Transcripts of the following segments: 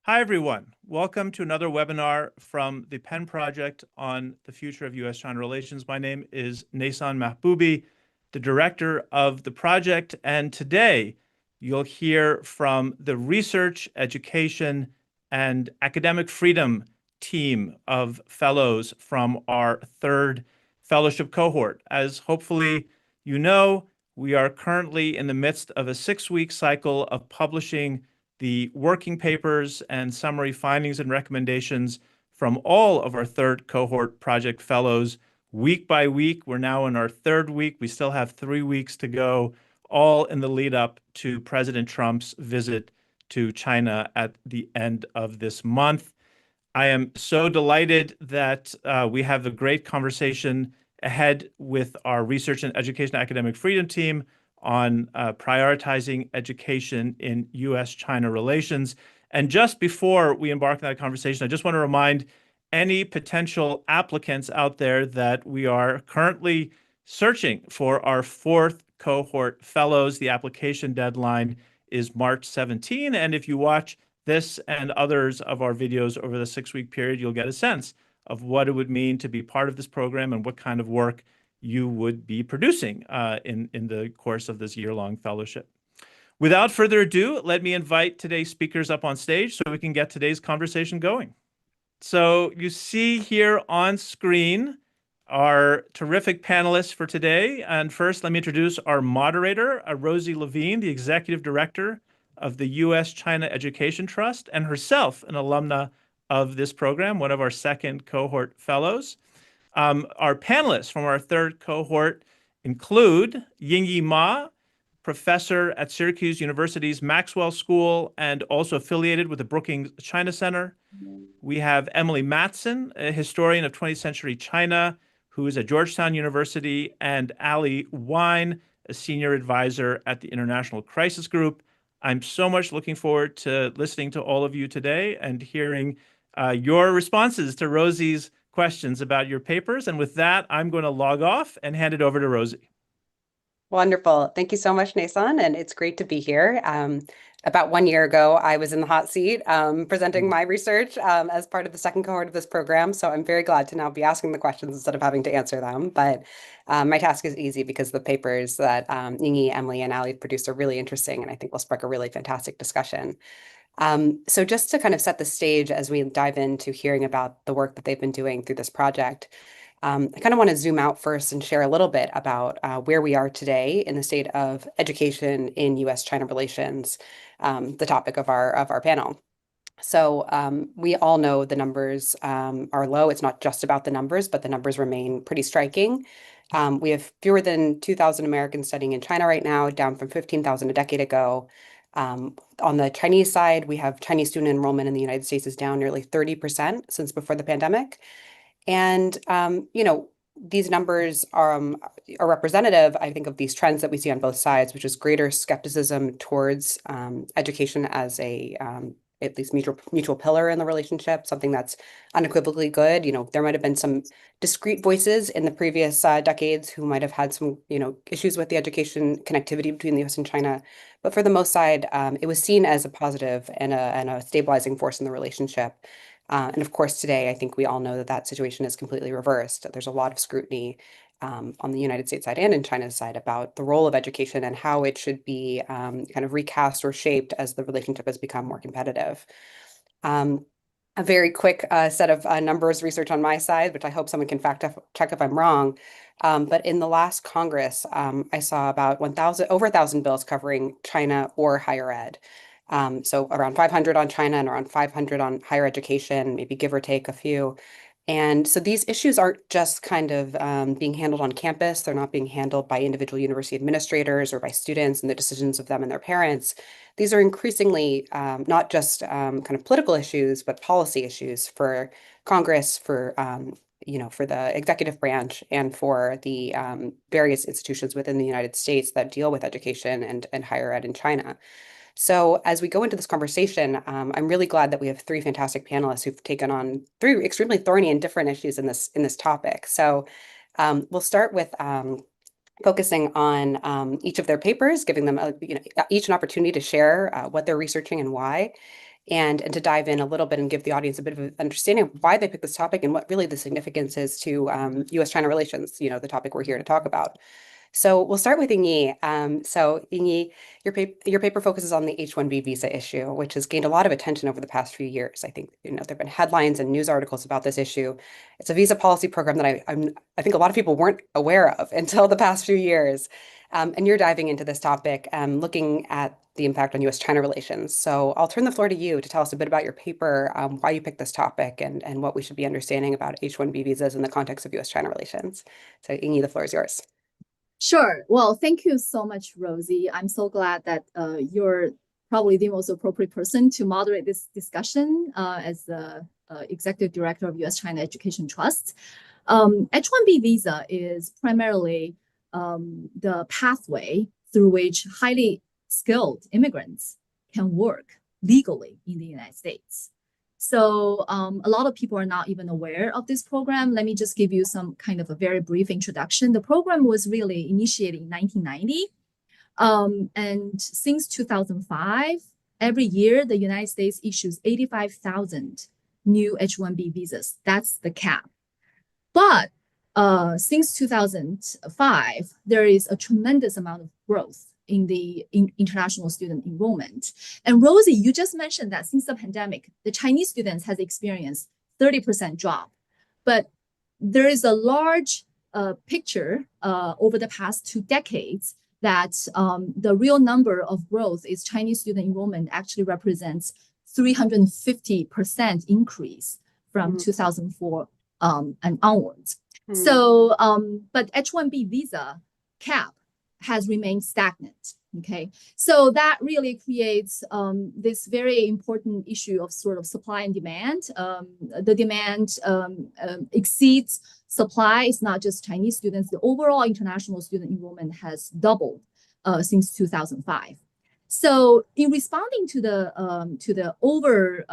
Hi, everyone. Welcome to another webinar from the Penn Project on the future of U.S.-China relations. My name is Nason Mahboubi, the director of the project, and today you'll hear from the research, education, and academic freedom team of fellows from our third fellowship cohort. As hopefully you know, we are currently in the midst of a 6-week cycle of publishing the working papers and summary findings and recommendations from all of our third cohort project fellows week by week. We're now in our third week. We still have 3 weeks to go, all in the lead up to President Trump's visit to China at the end of this month. I am so delighted that we have a great conversation ahead with our research and education academic freedom team on prioritizing education in U.S.-China relations. And just before we embark on that conversation, I just want to remind any potential applicants out there that we are currently searching for our fourth cohort fellows. The application deadline is March 17, and if you watch this and others of our videos over the 6-week period, you'll get a sense of what it would mean to be part of this program and what kind of work you would be producing in the course of this year-long fellowship. Without further ado, let me invite today's speakers up on stage so we can get today's conversation going. So you see here on screen our terrific panelists for today. And first, let me introduce our moderator, Rosie Levine, the executive director of the U.S.-China Education Trust, and herself an alumna of this program, one of our second cohort fellows. Our panelists from our third cohort include Yingyi Ma, professor at Syracuse University's Maxwell School and also affiliated with the Brookings China Center. We have Emily Matson, a historian of 20th century China, who is at Georgetown University, and Wyne, a senior advisor at the International Crisis Group. I'm so much looking forward to listening to all of you today and hearing your responses to Rosie's questions about your papers. And with that, I'm going to log off and hand it over to Rosie. Wonderful. Thank you so much, Nason, and it's great to be here. About 1 year ago, I was in the hot seat presenting my research as part of the second cohort of this program. So I'm very glad to now be asking the questions instead of having to answer them. But my task is easy because the papers that Yingyi, Emily, and Ali produced are really interesting, and I think will spark a really fantastic discussion. So just to kind of set the stage as we dive into hearing about the work that they've been doing through this project, I kind of want to zoom out first and share a little bit about where we are today in the state of education in U.S.-China relations, the topic of our panel. So we all know the numbers are low. It's not just about the numbers, but the numbers remain pretty striking. We have fewer than 2,000 Americans studying in China right now, down from 15,000 a decade ago. On the Chinese side, we have Chinese student enrollment in the United States is down nearly 30% since before the pandemic. And, these numbers are representative, I think, of these trends that we see on both sides, which is greater skepticism towards education as a at least mutual pillar in the relationship, something that's unequivocally good. There might have been some discrete voices in the previous decades who might have had some, issues with the education connectivity between the U.S. and China. But for the most side, it was seen as a positive and a stabilizing force in the relationship. And of course, today, I think we all know that that situation is completely reversed. There's a lot of scrutiny on the United States side and in China's side about the role of education and how it should be kind of recast or shaped as the relationship has become more competitive. A very quick set of numbers research on my side, which I hope someone can fact check if I'm wrong. But in the last Congress, I saw about over 1,000 bills covering China or higher ed. So around 500 on China and around 500 on higher education, maybe give or take a few. And so these issues aren't just kind of being handled on campus. They're not being handled by individual university administrators or by students and the decisions of them and their parents. These are increasingly not just kind of political issues, but policy issues for Congress, for for the executive branch and for the various institutions within the United States that deal with education and higher ed in China. So as we go into this conversation, I'm really glad that we have 3 fantastic panelists who've taken on 3 extremely thorny and different issues in this topic. So we'll start with focusing on each of their papers, giving them each an opportunity to share what they're researching and why. and to dive in a little bit and give the audience a bit of an understanding of why they picked this topic and what really the significance is to U.S.-China relations, the topic we're here to talk about. So we'll start with Yingyi. So Yingyi, your paper focuses on the H-1B visa issue, which has gained a lot of attention over the past few years. I think there've been headlines and news articles about this issue. It's a visa policy program that I think a lot of people weren't aware of until the past few years. And you're diving into this topic, looking at the impact on U.S.-China relations. So I'll turn the floor to you to tell us a bit about your paper, why you picked this topic, and what we should be understanding about H-1B visas in the context of U.S.-China relations. So Yingyi, the floor is yours. Sure. Well, thank you so much, Rosie. I'm so glad that you're probably the most appropriate person to moderate this discussion as the Executive Director of U.S.-China Education Trust. H-1B visa is primarily the pathway through which highly skilled immigrants can work legally in the United States. So a lot of people are not even aware of this program. Let me just give you some kind of a very brief introduction. The program was really initiated in 1990. And since 2005, every year, the United States issues 85,000 new H-1B visas. That's the cap. But since 2005, there is a tremendous amount of growth in the international student enrollment. And Rosie, you just mentioned that since the pandemic, the Chinese students has experienced 30% drop. But there is a large picture over the past 2 decades that the real number of growth is Chinese student enrollment actually represents 350% increase from 2004 and onwards. So, but H-1B visa cap has remained stagnant, okay? So that really creates this very important issue of sort of supply and demand. The demand exceeds supply. It's not just Chinese students. The overall international student enrollment has doubled since 2005. So in responding to the over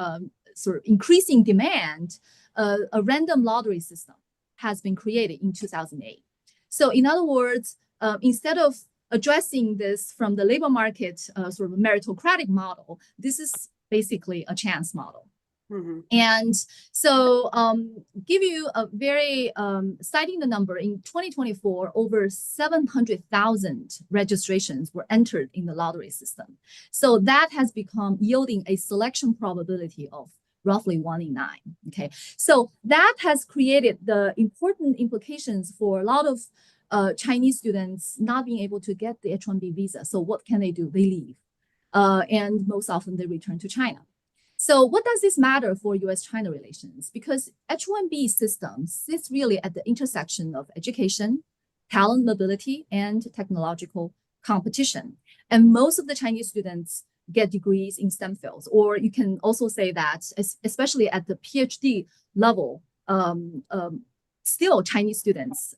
sort of increasing demand, a random lottery system has been created in 2008. So in other words, instead of addressing this from the labor market sort of meritocratic model, this is basically a chance model. And so give you a very, citing the number, in 2024, over 700,000 registrations were entered in the lottery system. So that has become yielding a selection probability of roughly 1 in 9, okay? So that has created the important implications for a lot of Chinese students not being able to get the H-1B visa. So what can they do? They leave. And most often they return to China. So what does this matter for U.S.-China relations? Because H-1B system sits really at the intersection of education, talent mobility, and technological competition. And most of the Chinese students get degrees in STEM fields, or you can also say that, especially at the PhD level, still Chinese students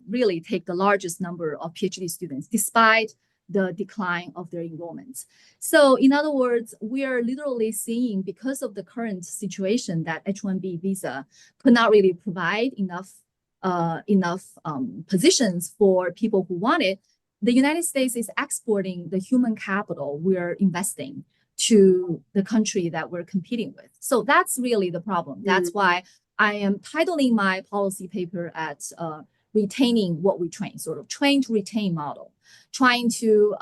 really take the largest number of PhD students, despite the decline of their enrollments. So in other words, we are literally seeing, because of the current situation, that H-1B visa could not really provide enough positions for people who want it. The United States is exporting the human capital we're investing to the country that we're competing with. So that's really the problem. That's why I am titling my policy paper at retaining what we train, sort of train to retain model, trying to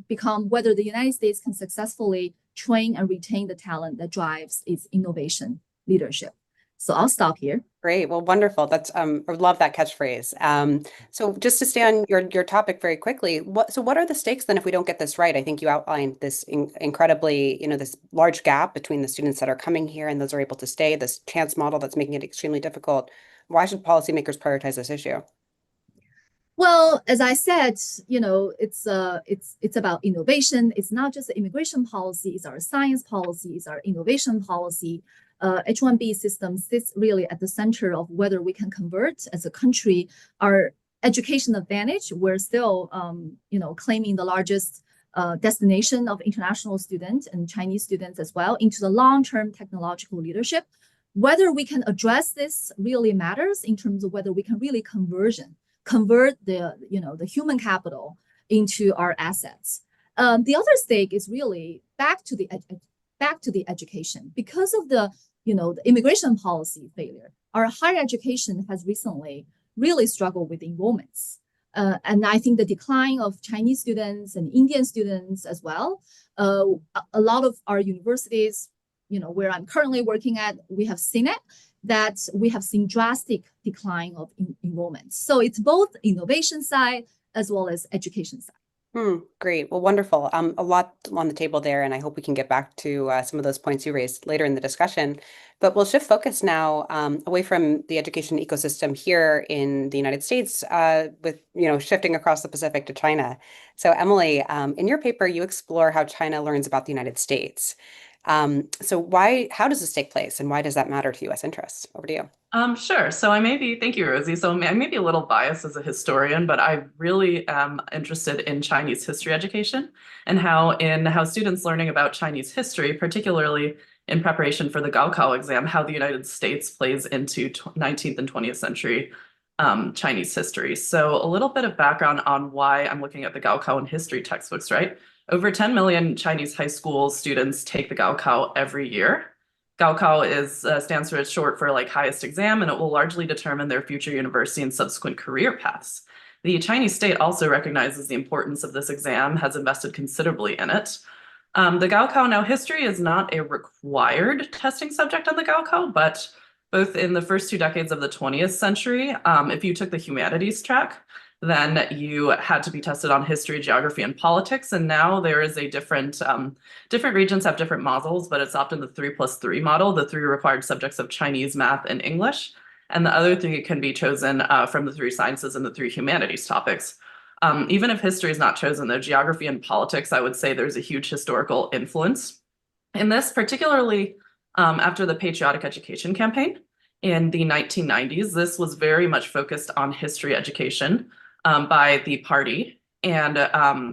become whether the United States can successfully train and retain the talent that drives its innovation leadership. So I'll stop here. Great. Well, wonderful. That's I love that catchphrase. So just to stay on your topic very quickly, what are the stakes then if we don't get this right? I think you outlined this incredibly, this large gap between the students that are coming here and those are able to stay, this chance model that's making it extremely difficult. Why should policymakers prioritize this issue? Well, as I said, it's about innovation. It's not just the immigration policy, it's our science policy, it's our innovation policy. H-1B system sits really at the center of whether we can convert as a country our education advantage. We're still, claiming the largest destination of international students and Chinese students as well into the long-term technological leadership. Whether we can address this really matters in terms of whether we can really convert the human capital into our assets. The other stake is really back to the back to the education. Because of the, the immigration policy failure, our higher education has recently really struggled with enrollments. And I think the decline of Chinese students and Indian students as well, a lot of our universities, where I'm currently working at, we have seen it, that we have seen drastic decline of enrollments. So it's both innovation side as well as education side. Great. Well, wonderful. A lot on the table there, and I hope we can get back to some of those points you raised later in the discussion. But we'll shift focus now away from the education ecosystem here in the United States, with shifting across the Pacific to China. So, Emily, in your paper, you explore how China learns about the United States. So how does this take place, and why does that matter to U.S. interests? Over to you. Sure. So thank you, Rosie. So I may be a little biased as a historian, but I really am interested in Chinese history education and how students learning about Chinese history, particularly in preparation for the Gaokao exam, how the United States plays into 19th and 20th century Chinese history. So a little bit of background on why I'm looking at the Gaokao and history textbooks, right? Over 10 million Chinese high school students take the Gaokao every year. Gaokao stands for short for highest exam, and it will largely determine their future university and subsequent career paths. The Chinese state also recognizes the importance of this exam, has invested considerably in it. The Gaokao, now history is not a required testing subject on the Gaokao, but both in the first 2 decades of the 20th century, if you took the humanities track, then you had to be tested on history, geography, and politics. And now there is a different regions have different models, but it's often the 3+3 model, the 3 required subjects of Chinese, math, and English. And the other 3 can be chosen from the 3 sciences and the 3 humanities topics. Even if history is not chosen, though, geography and politics, I would say there's a huge historical influence in this, particularly after the patriotic education campaign in the 1990s. This was very much focused on history education by the party, and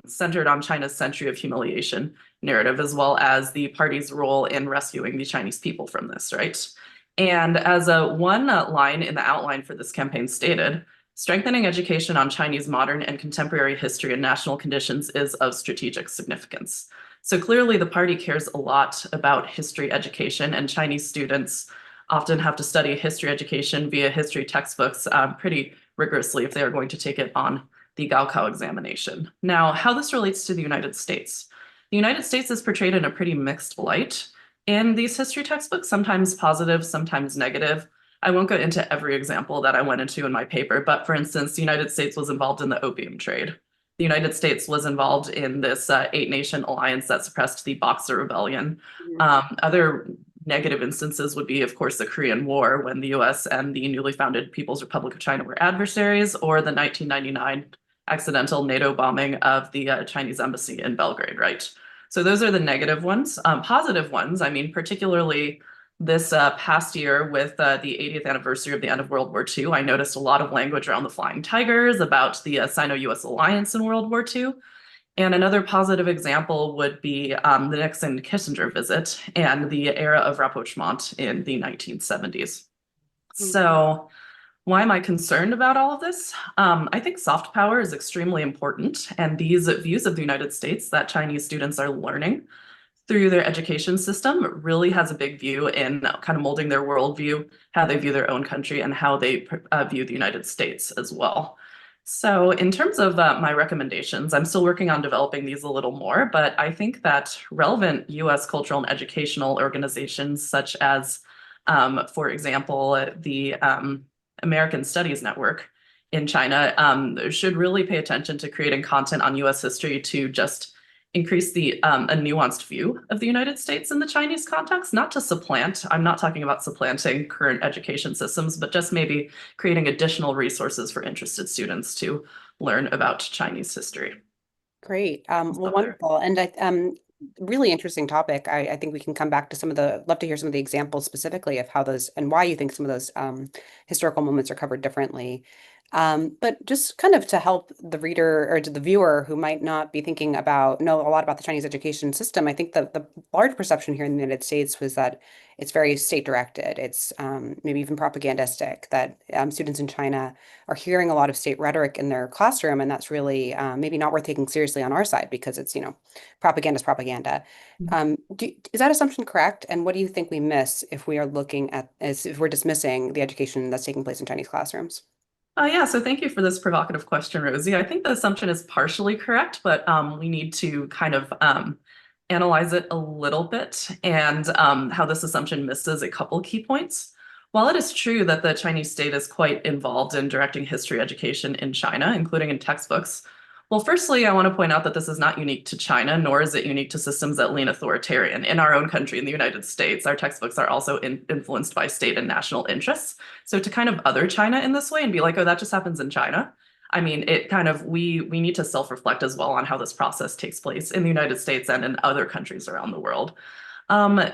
centered on China's century of humiliation narrative, as well as the party's role in rescuing the Chinese people from this, right? And as one line in the outline for this campaign stated, strengthening education on Chinese modern and contemporary history and national conditions is of strategic significance. So clearly the party cares a lot about history education, and Chinese students often have to study history education via history textbooks pretty rigorously if they are going to take it on the Gaokao examination. Now, how this relates to the United States. The United States is portrayed in a pretty mixed light in these history textbooks, sometimes positive, sometimes negative. I won't go into every example that I went into in my paper, but for instance, the United States was involved in the opium trade. The United States was involved in this 8-nation alliance that suppressed the Boxer Rebellion. Other negative instances would be, of course, the Korean War, when the US and the newly founded People's Republic of China were adversaries, or the 1999 accidental NATO bombing of the Chinese embassy in Belgrade, right? So those are the negative ones. Positive ones, I mean, particularly this past year with the 80th anniversary of the end of World War II, I noticed a lot of language around the Flying Tigers, about the Sino-US alliance in World War II. And another positive example would be the Nixon-Kissinger visit and the era of rapprochement in the 1970s. So why am I concerned about all of this? I think soft power is extremely important, and these views of the United States that Chinese students are learning through their education system really has a big view in kind of molding their worldview, how they view their own country, and how they view the United States as well. So in terms of my recommendations, I'm still working on developing these a little more, but I think that relevant US cultural and educational organizations such as, for example, the American Studies Network in China should really pay attention to creating content on US history to just increase a nuanced view of the United States in the Chinese context, not to supplant. I'm not talking about supplanting current education systems, but just maybe creating additional resources for interested students to learn about Chinese history. Great. Well, wonderful. And really interesting topic. I think we can come back to love to hear some of the examples specifically of how those and why you think some of those historical moments are covered differently. But just kind of to help the reader or to the viewer who might not be thinking about, know a lot about the Chinese education system, I think that the large perception here in the United States was that it's very state directed. It's maybe even propagandistic, that students in China are hearing a lot of state rhetoric in their classroom, and that's really maybe not worth taking seriously on our side because it's, propaganda is propaganda. Is that assumption correct? And what do you think we miss if we are looking at, as if we're dismissing the education that's taking place in Chinese classrooms? Yeah, so thank you for this provocative question, Rosie. I think the assumption is partially correct, but we need to kind of analyze it a little bit and how this assumption misses a couple key points. While it is true that the Chinese state is quite involved in directing history education in China, including in textbooks, well, firstly, I want to point out that this is not unique to China, nor is it unique to systems that lean authoritarian. In our own country, in the United States, our textbooks are also influenced by state and national interests. So to kind of other China in this way and be like, oh, that just happens in China. I mean, it kind of, we need to self-reflect as well on how this process takes place in the United States and in other countries around the world.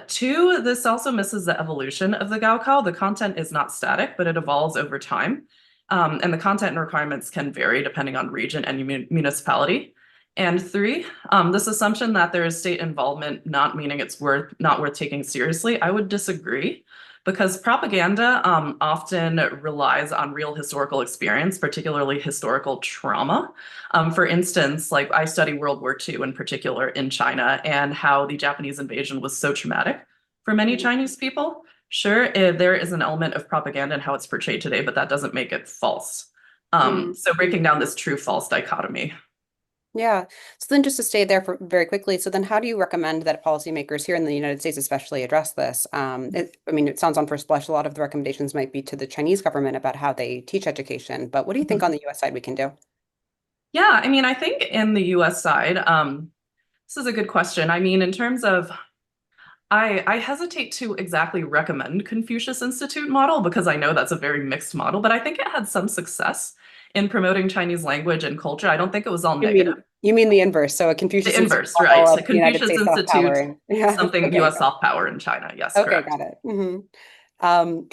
Two, this also misses the evolution of the Gaokao. The content is not static, but it evolves over time. And the content and requirements can vary depending on region and municipality. And three, this assumption that there is state involvement not meaning it's not worth taking seriously, I would disagree, because propaganda often relies on real historical experience, particularly historical trauma. For instance, like I study World War II in particular in China and how the Japanese invasion was so traumatic for many Chinese people. Sure, there is an element of propaganda in how it's portrayed today, but that doesn't make it false. So breaking down this true-false dichotomy. Yeah. So then just to stay there for very quickly, so then how do you recommend that policymakers here in the United States especially address this? It sounds on first blush, a lot of the recommendations might be to the Chinese government about how they teach education, but what do you think on the US side we can do? Yeah, I mean, I think in the US side, this is a good question. I mean, in terms of I hesitate to exactly recommend Confucius Institute model because I know that's a very mixed model, but I think it had some success in promoting Chinese language and culture. I don't think it was all negative. You mean the inverse, so a Confucius The inverse, Institute right? model The of the United Confucius States soft power. Institute, Yeah. something Okay, US soft power in China. Yes, okay, correct. got it.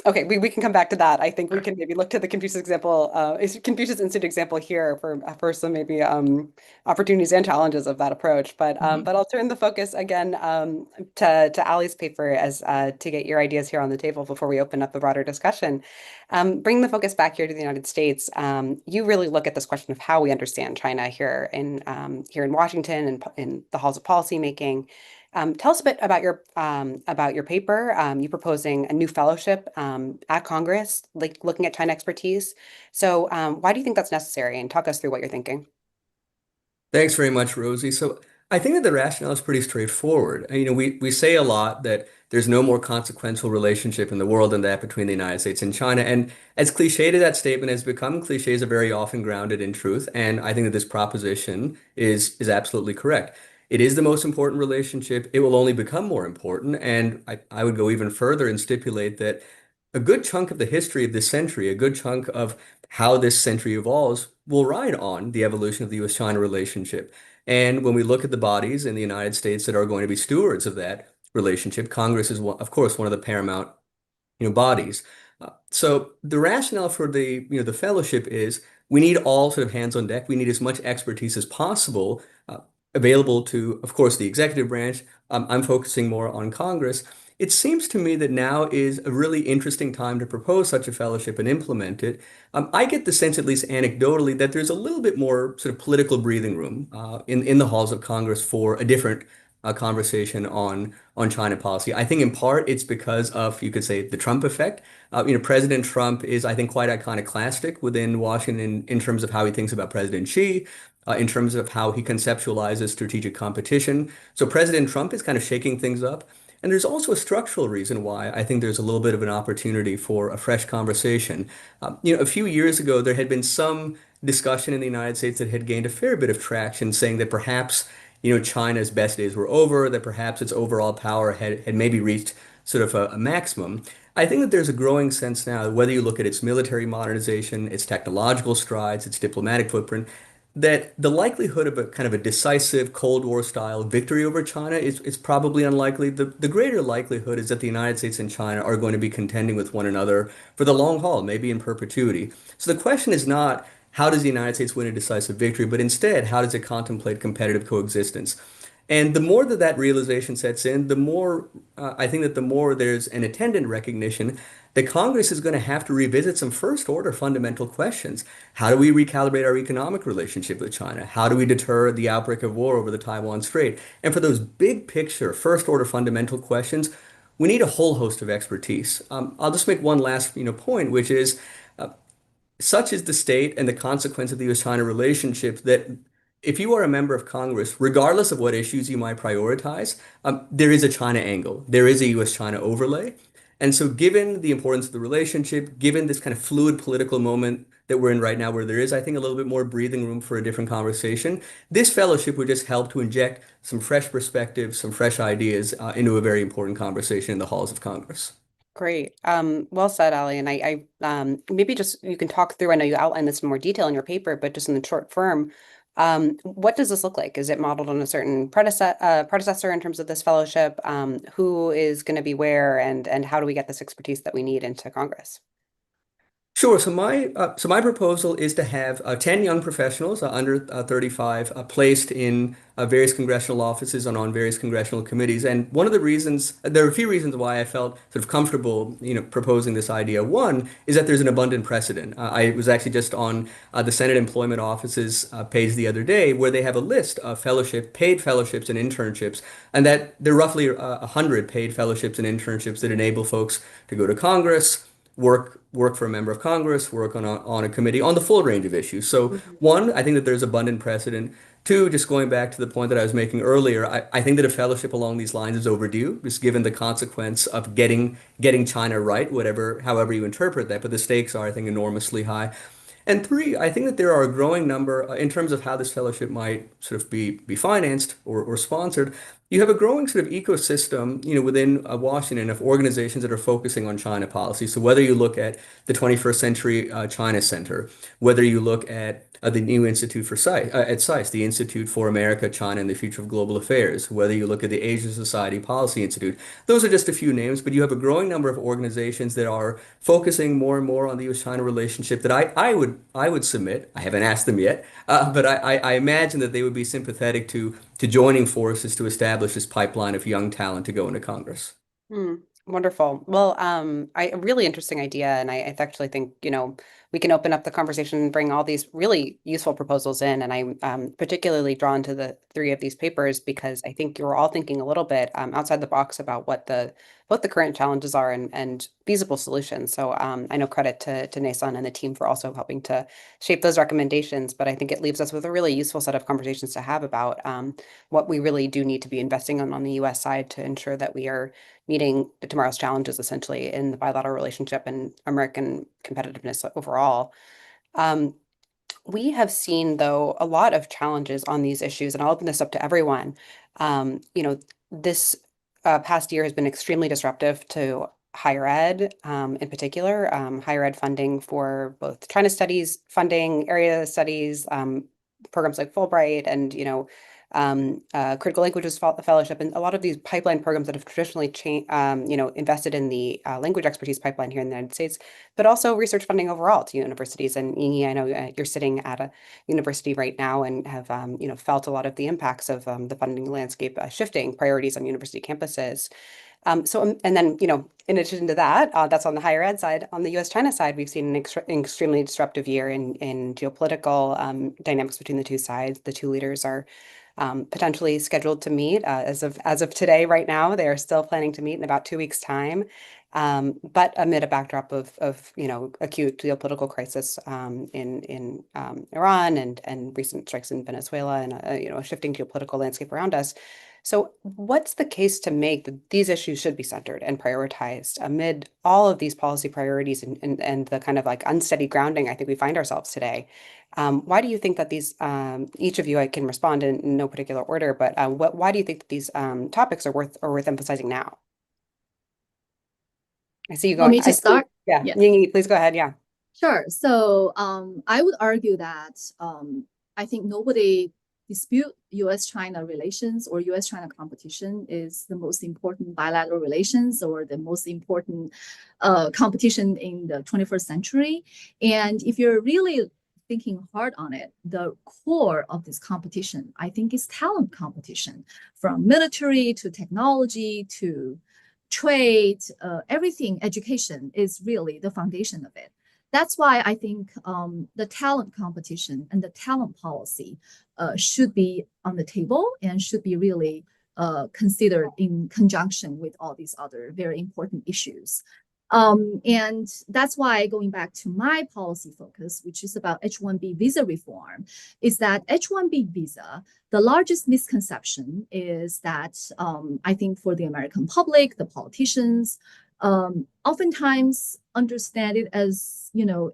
Okay, we can come back to that. I think we can maybe look to the Confucius example, Confucius Institute example here for some maybe opportunities and challenges of that approach. But I'll turn the focus again to Ali's paper as to get your ideas here on the table before we open up a broader discussion. Bring the focus back here to the United States. You really look at this question of how we understand China here in Washington and in the halls of policymaking. Tell us a bit about your paper. You're proposing a new fellowship at Congress, like looking at China expertise. So why do you think that's necessary? And talk us through what you're thinking. Thanks very much, Rosie. So I think that the rationale is pretty straightforward. We say a lot that there's no more consequential relationship in the world than that between the United States and China. And as cliched as that statement has become, cliches are very often grounded in truth. And I think that this proposition is absolutely correct. It is the most important relationship. It will only become more important. And I would go even further and stipulate that a good chunk of the history of this century, a good chunk of how this century evolves, will ride on the evolution of the US-China relationship. And when we look at the bodies in the United States that are going to be stewards of that relationship, Congress is, of course, one of the paramount, bodies. So the rationale for the fellowship is we need all sort of hands on deck. We need as much expertise as possible available to, of course, the executive branch. I'm focusing more on Congress. It seems to me that now is a really interesting time to propose such a fellowship and implement it. I get the sense, at least anecdotally, that there's a little bit more sort of political breathing room in the halls of Congress for a different conversation on China policy. I think in part it's because of, you could say, the Trump effect. President Trump is, I think, quite iconoclastic within Washington in terms of how he thinks about President Xi, in terms of how he conceptualizes strategic competition. So President Trump is kind of shaking things up. And there's also a structural reason why I think there's a little bit of an opportunity for a fresh conversation. A few years ago, there had been some discussion in the United States that had gained a fair bit of traction, saying that perhaps, China's best days were over, that perhaps its overall power had maybe reached sort of a maximum. I think that there's a growing sense now, whether you look at its military modernization, its technological strides, its diplomatic footprint, that the likelihood of a kind of a decisive Cold War style victory over China is probably unlikely. The greater likelihood is that the United States and China are going to be contending with one another for the long haul, maybe in perpetuity. So the question is not how does the United States win a decisive victory, but instead, how does it contemplate competitive coexistence? And the more that realization sets in, the more I think that the more there's an attendant recognition that Congress is going to have to revisit some first order fundamental questions. How do we recalibrate our economic relationship with China? How do we deter the outbreak of war over the Taiwan Strait? And for those big picture, first order fundamental questions, we need a whole host of expertise. I'll just make one last point, which is such is the state and the consequence of the U.S.-China relationship that if you are a member of Congress, regardless of what issues you might prioritize, there is a China angle. There is a U.S.-China overlay. And so given the importance of the relationship, given this kind of fluid political moment that we're in right now, where there is, I think, a little bit more breathing room for a different conversation, this fellowship would just help to inject some fresh perspectives, some fresh ideas into a very important conversation in the halls of Congress. Great. Well said, Ali. And maybe just you can talk through, I know you outlined this in more detail in your paper, but just in the short form, what does this look like? Is it modeled on a certain predecessor in terms of this fellowship? Who is going to be where, and how do we get this expertise that we need into Congress? Sure. So my proposal is to have 10 young professionals under 35 placed in various congressional offices and on various congressional committees. And one of the reasons, there are a few reasons why I felt sort of comfortable, proposing this idea. One is that there's an abundant precedent. I was actually just on the Senate Employment Office's page the other day, where they have a list of paid fellowships and internships, and that there are roughly 100 paid fellowships and internships that enable folks to go to Congress, work for a member of Congress, work on a committee on the full range of issues. So one, I think that there's abundant precedent. Two, just going back to the point that I was making earlier, I think that a fellowship along these lines is overdue, just given the consequence of getting China right, however you interpret that. But the stakes are, I think, enormously high. And three, I think that there are a growing number, in terms of how this fellowship might sort of be financed or sponsored. You have a growing sort of ecosystem, within Washington of organizations that are focusing on China policy. So whether you look at the 21st Century China Center, whether you look at the new institute for SAIS, the Institute for America, China, and the Future of Global Affairs, whether you look at the Asia Society Policy Institute, those are just a few names, but you have a growing number of organizations that are focusing more and more on the U.S.-China relationship that I would submit. I haven't asked them yet, but I imagine that they would be sympathetic to joining forces to establish this pipeline of young talent to go into Congress. Wonderful. Well, a really interesting idea, and I actually think, we can open up the conversation and bring all these really useful proposals in. And I'm particularly drawn to the three of these papers because I think you're all thinking a little bit outside the box about what the current challenges are and feasible solutions. So I know credit to Nason and the team for also helping to shape those recommendations, but I think it leaves us with a really useful set of conversations to have about what we really do need to be investing on the US side to ensure that we are meeting tomorrow's challenges essentially in the bilateral relationship and American competitiveness overall. We have seen, though, a lot of challenges on these issues, and I'll open this up to everyone. This past year has been extremely disruptive to higher ed, in particular, higher ed funding for both China studies funding, area studies, programs like Fulbright, and critical languages fellowship, and a lot of these pipeline programs that have traditionally invested in the language expertise pipeline here in the United States, but also research funding overall to universities. And Yingyi, I know you're sitting at a university right now and have felt a lot of the impacts of the funding landscape shifting priorities on university campuses. And then, in addition to that, that's on the higher ed side. On the U.S.-China side, we've seen an extremely disruptive year in geopolitical dynamics between the two sides. The two leaders are potentially scheduled to meet as of today. Right now, they are still planning to meet in about 2 weeks' time, but amid a backdrop of acute geopolitical crisis in Iran and recent strikes in Venezuela and a shifting geopolitical landscape around us. So what's the case to make that these issues should be centered and prioritized amid all of these policy priorities and the kind of like unsteady grounding I think we find ourselves today? Why do you think that these, each of you, I can respond in no particular order, but why do you think that these topics are worth emphasizing now? I see you going. Want me to start? Yeah. Yingyi, please go ahead. Yeah. Sure. So I would argue that I think nobody dispute U.S.-China relations or U.S.-China competition is the most important bilateral relations or the most important competition in the 21st century. And if you're really thinking hard on it, the core of this competition, I think, is talent competition, from military to technology to trade, everything, education is really the foundation of it. That's why I think the talent competition and the talent policy should be on the table and should be really considered in conjunction with all these other very important issues. And that's why, going back to my policy focus, which is about H-1B visa reform, is that H-1B visa, the largest misconception is that I think for the American public, the politicians, oftentimes understand it as,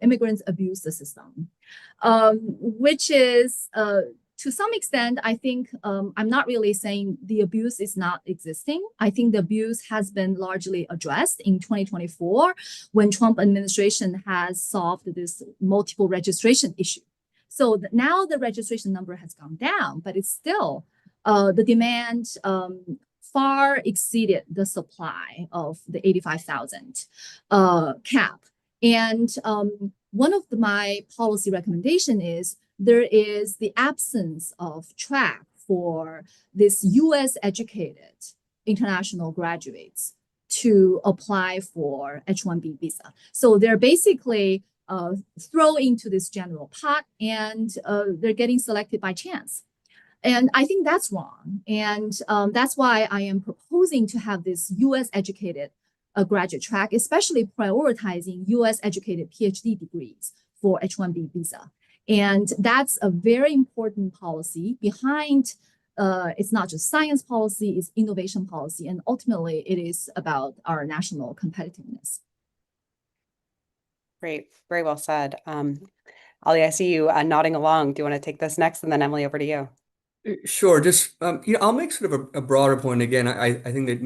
immigrants abuse the system, which is to some extent, I think I'm not really saying the abuse is not existing. I think the abuse has been largely addressed in 2024 when Trump administration has solved this multiple registration issue. So now the registration number has gone down, but it's still the demand far exceeded the supply of the 85,000 cap. And one of my policy recommendation is there is the absence of track for this US educated international graduates to apply for H-1B visa. So they're basically thrown into this general pot and they're getting selected by chance. And I think that's wrong. And that's why I am proposing to have this US educated graduate track, especially prioritizing US educated PhD degrees for H-1B visa. And that's a very important policy behind, it's not just science policy, it's innovation policy. And ultimately, it is about our national competitiveness. Great, very well said. Ali, I see you nodding along. Do you want to take this next? And then Emily, over to you. Sure. Just I'll make sort of a broader point again. I think that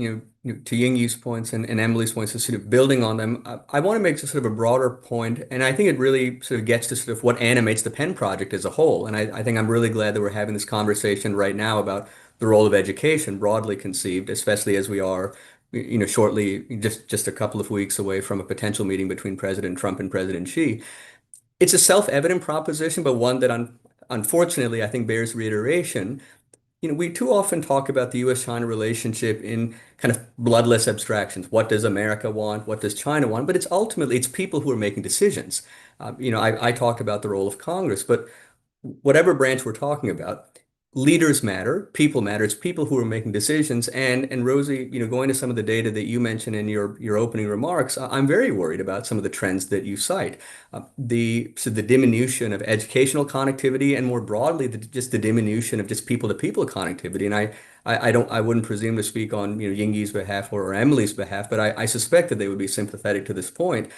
to Yingyi's points and Emily's points, is sort of building on them. I want to make just sort of a broader point, and I think it really sort of gets to sort of what animates the Penn Project as a whole. And I think I'm really glad that we're having this conversation right now about the role of education broadly conceived, especially as we are, shortly just a couple of weeks away from a potential meeting between President Trump and President Xi. It's a self-evident proposition, but one that unfortunately, I think bears reiteration. We too often talk about the U.S.-China relationship in kind of bloodless abstractions. What does America want? What does China want? But it's people who are making decisions. I talked about the role of Congress, but whatever branch we're talking about, leaders matter, people matter. It's people who are making decisions. And Rosie, going to some of the data that you mentioned in your opening remarks, I'm very worried about some of the trends that you cite. The diminution of educational connectivity, and more broadly, just the diminution of just people-to-people connectivity. And I wouldn't presume to speak on Yingyi's behalf or Emily's behalf, but I suspect that they would be sympathetic to this point.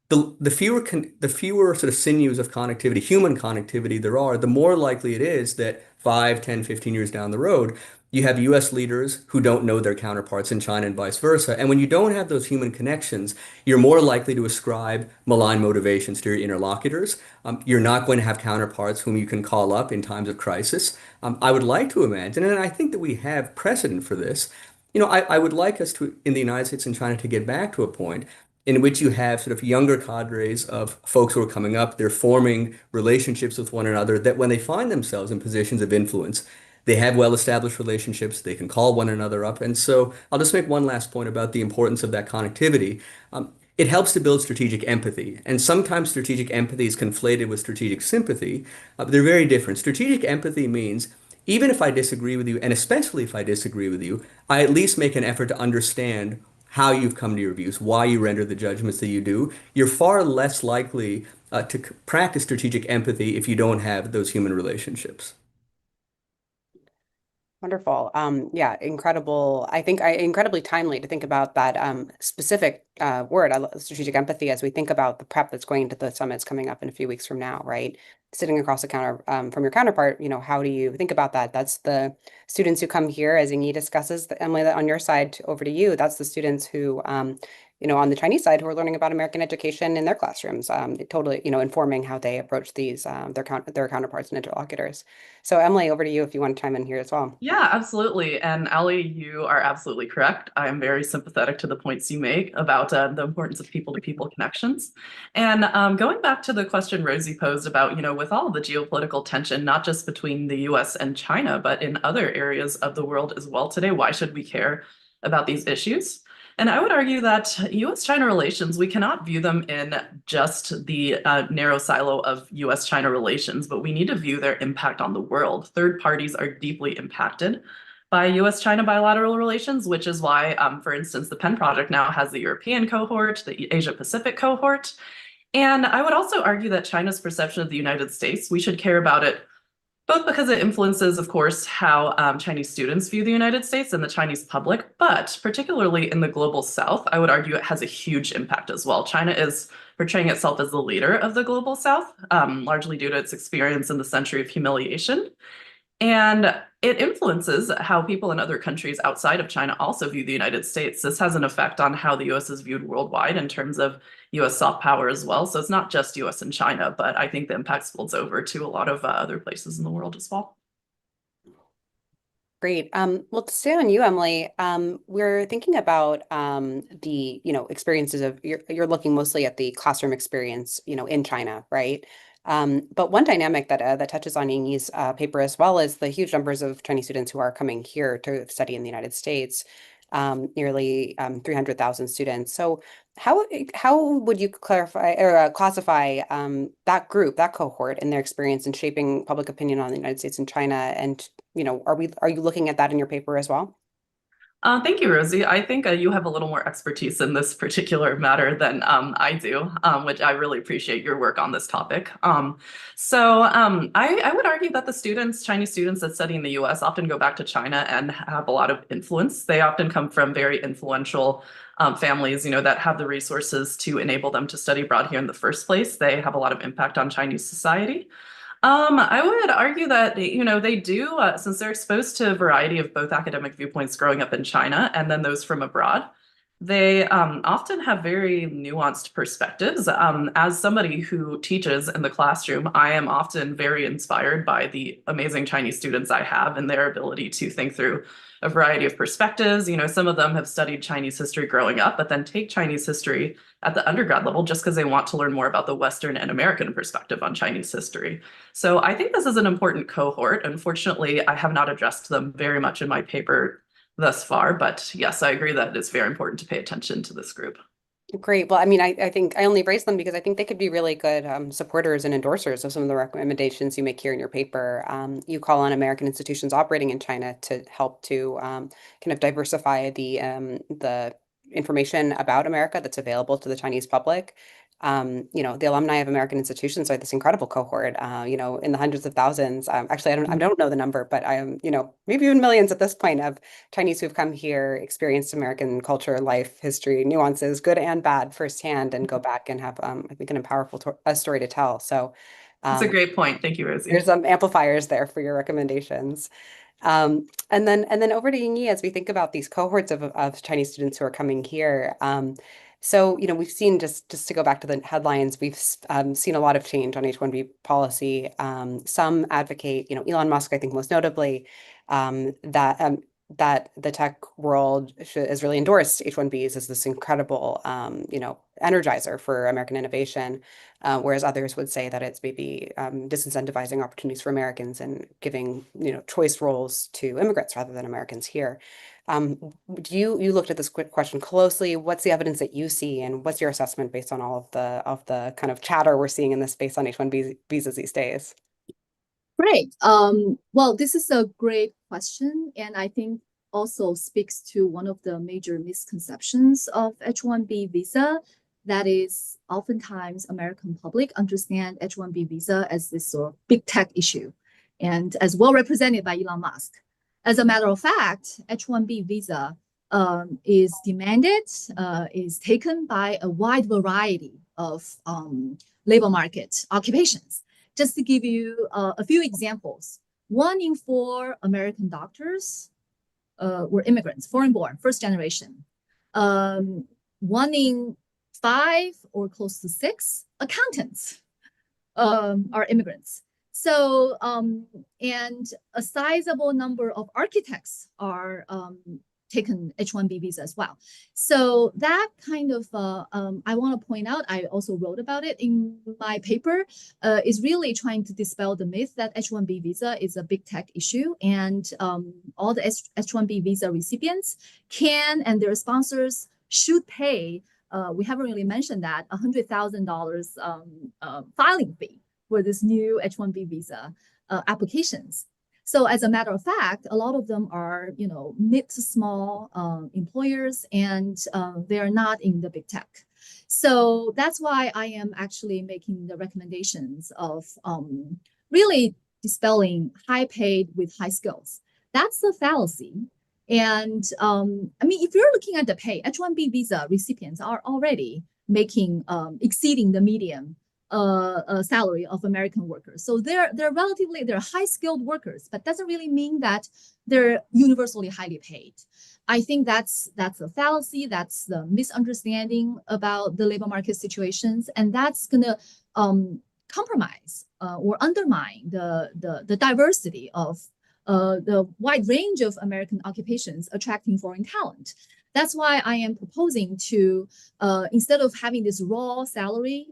The fewer sort of sinews of connectivity, human connectivity there are, the more likely it is that 5, 10, 15 years down the road, you have US leaders who don't know their counterparts in China and vice versa. And when you don't have those human connections, you're more likely to ascribe malign motivations to your interlocutors. You're not going to have counterparts whom you can call up in times of crisis. I would like to imagine, and I think that we have precedent for this. I would like us to, in the United States and China, to get back to a point in which you have sort of younger cadres of folks who are coming up, they're forming relationships with one another, that when they find themselves in positions of influence, they have well-established relationships, they can call one another up. And so I'll just make one last point about the importance of that connectivity. It helps to build strategic empathy. And sometimes strategic empathy is conflated with strategic sympathy. They're very different. Strategic empathy means even if I disagree with you, and especially if I disagree with you, I at least make an effort to understand how you've come to your views, why you render the judgments that you do. You're far less likely to practice strategic empathy if you don't have those human relationships. Wonderful. Yeah, incredible. I think incredibly timely to think about that specific word, strategic empathy, as we think about the prep that's going into the summits coming up in a few weeks from now, right? Sitting across the counter from your counterpart, how do you think about that? That's the students who come here, as Yingyi discusses. Emily, on your side, over to you. That's the students who, on the Chinese side, who are learning about American education in their classrooms, totally, informing how they approach these their counterparts and interlocutors. So, Emily, over to you if you want to chime in here as well. Yeah, absolutely. And Allie, you are absolutely correct. I am very sympathetic to the points you make about the importance of people-to-people connections. And going back to the question Rosie posed about, with all the geopolitical tension, not just between the US and China, but in other areas of the world as well today, why should we care about these issues? And I would argue that US-China relations, we cannot view them in just the narrow silo of US-China relations, but we need to view their impact on the world. Third parties are deeply impacted by US-China bilateral relations, which is why, for instance, the PEN project now has the European cohort, the Asia-Pacific cohort. And I would also argue that China's perception of the United States, we should care about it both because it influences, of course, how Chinese students view the United States and the Chinese public, but particularly in the global South, I would argue it has a huge impact as well. China is portraying itself as the leader of the global South, largely due to its experience in the century of humiliation. And it influences how people in other countries outside of China also view the United States. This has an effect on how the US is viewed worldwide in terms of US soft power as well. So it's not just US and China, but I think the impact spills over to a lot of other places in the world as well. Great. Well, to stay on you, Emily, we're thinking about the experiences of you're looking mostly at the classroom experience, in China, right? But one dynamic that touches on Yingyi's paper as well is the huge numbers of Chinese students who are coming here to study in the United States, nearly 300,000 students. So how would you clarify or classify that group, that cohort, in their experience in shaping public opinion on the United States and China? And are you looking at that in your paper as well? Thank you, Rosie. I think you have a little more expertise in this particular matter than I do, which I really appreciate your work on this topic. So I would argue that the Chinese students that study in the US often go back to China and have a lot of influence. They often come from very influential families, that have the resources to enable them to study abroad here in the first place. They have a lot of impact on Chinese society. I would argue that, they do, since they're exposed to a variety of both academic viewpoints growing up in China and then those from abroad, they often have very nuanced perspectives. As somebody who teaches in the classroom, I am often very inspired by the amazing Chinese students I have and their ability to think through a variety of perspectives. Some of them have studied Chinese history growing up, but then take Chinese history at the undergrad level just because they want to learn more about the Western and American perspective on Chinese history. So I think this is an important cohort. Unfortunately, I have not addressed them very much in my paper thus far, but yes, I agree that it's very important to pay attention to this group. Great. Well, I mean, I think I only raise them because I think they could be really good supporters and endorsers of some of the recommendations you make here in your paper. You call on American institutions operating in China to help to kind of diversify the information about America that's available to the Chinese public. The alumni of American institutions are this incredible cohort, in the hundreds of thousands. Actually, I don't know the number, but I am, maybe even millions at this point of Chinese who've come here, experienced American culture, life, history, nuances, good and bad firsthand, and go back and have, I think, an powerful story to tell. So that's a great point. Thank you, Rosie. There's some amplifiers there for your recommendations. And then over to Yingyi as we think about these cohorts of Chinese students who are coming here. So, we've seen, just to go back to the headlines, we've seen a lot of change on H-1B policy. Some advocate, Elon Musk, I think most notably, that the tech world has really endorsed H-1Bs as this incredible, energizer for American innovation, whereas others would say that it's maybe disincentivizing opportunities for Americans and giving, choice roles to immigrants rather than Americans here. You looked at this question closely. What's the evidence that you see, and what's your assessment based on all of the kind of chatter we're seeing in this space on H-1B visas these days? Great. Well, this is a great question, and I think also speaks to one of the major misconceptions of H-1B visa. That is, oftentimes American public understand H-1B visa as this sort of big tech issue, and as well represented by Elon Musk. As a matter of fact, H-1B visa is demanded, is taken by a wide variety of labor market occupations. Just to give you a few examples, 1 in 4 American doctors were immigrants, foreign-born, first generation. 1 in 5 or close to 6 accountants are immigrants. So, and a sizable number of architects are taken H-1B visa as well. So that kind of, I want to point out, I also wrote about it in my paper, is really trying to dispel the myth that H-1B visa is a big tech issue, and all the H-1B visa recipients can, and their sponsors should pay, we haven't really mentioned that, $100,000 filing fee for this new H-1B visa applications. So as a matter of fact, a lot of them are, mid to small employers, and they are not in the big tech. So that's why I am actually making the recommendations of really dispelling high paid with high skills. That's the fallacy. And if you're looking at the pay, H-1B visa recipients are already making, exceeding the median salary of American workers. So they're high skilled workers, but doesn't really mean that they're universally highly paid. I think that's a fallacy. That's the misunderstanding about the labor market situations, and that's gonna compromise or undermine the diversity of the wide range of American occupations attracting foreign talent. That's why I am proposing to, instead of having this raw salary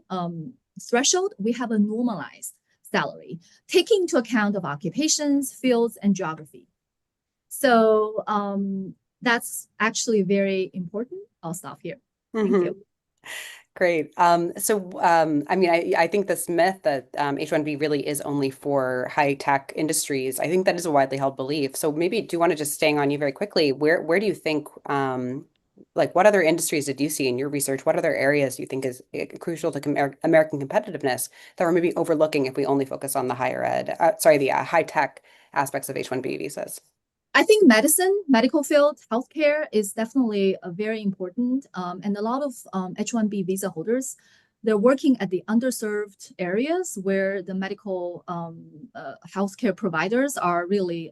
threshold, we have a normalized salary, taking into account of occupations, fields, and geography. So that's actually very important. I'll stop here. Thank you. Great. I think this myth that H-1B really is only for high-tech industries, I think that is a widely held belief. So maybe, do you want to just staying on you very quickly, where do you think, what other industries did you see in your research? What other areas do you think is crucial to American competitiveness that we're maybe overlooking if we only focus on the high-tech aspects of H-1B visas? I think medical field, healthcare is definitely very important. And a lot of H-1B visa holders, they're working at the underserved areas where the medical healthcare providers are really